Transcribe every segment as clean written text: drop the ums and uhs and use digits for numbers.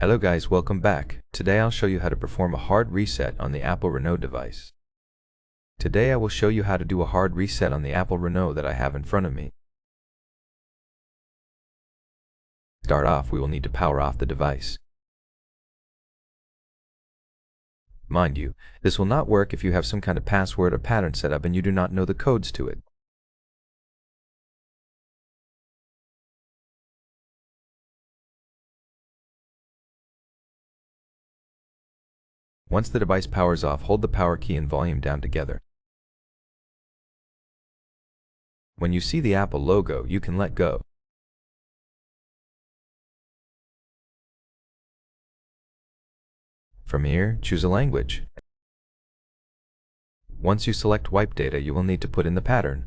Hello guys, welcome back. Today I'll show you how to perform a hard reset on the Apple Reno device. Today I will show you how to do a hard reset on the Apple Reno that I have in front of me. To start off, we will need to power off the device. Mind you, this will not work if you have some kind of password or pattern set up and you do not know the codes to it. Once the device powers off, hold the power key and volume down together. When you see the Apple logo, you can let go. From here, choose a language. Once you select wipe data, you will need to put in the pattern.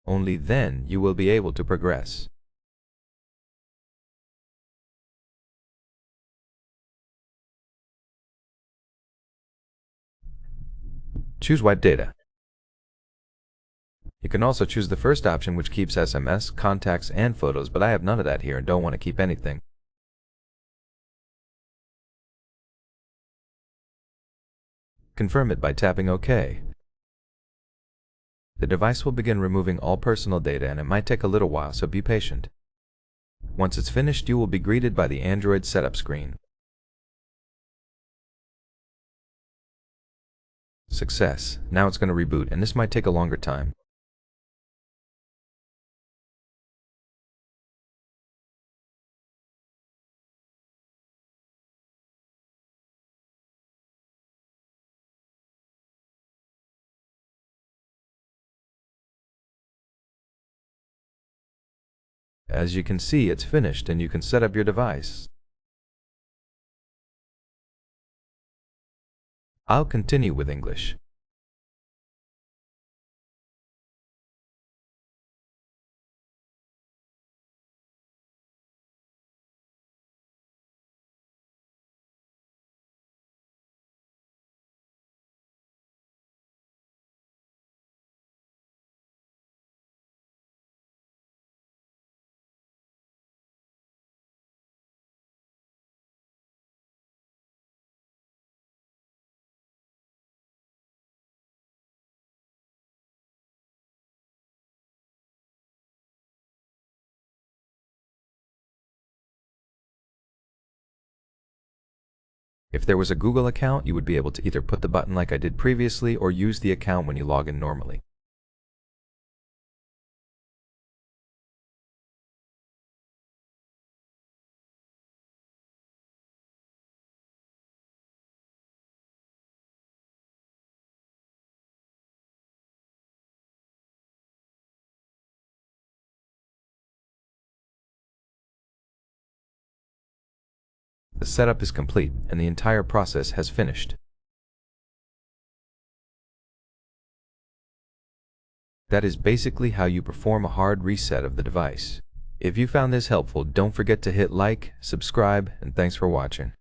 Only then you will be able to progress. Choose wipe data. You can also choose the first option, which keeps SMS, contacts, and photos, but I have none of that here and don't want to keep anything. Confirm it by tapping OK. The device will begin removing all personal data and it might take a little while, so be patient. Once it's finished, you will be greeted by the Android setup screen. Success. Now it's going to reboot, and this might take a longer time. As you can see, it's finished and you can set up your device. I'll continue with English. If there was a Google account, you would be able to either put the button like I did previously or use the account when you log in normally. The setup is complete and the entire process has finished. That is basically how you perform a hard reset of the device. If you found this helpful, don't forget to hit like, subscribe, and thanks for watching.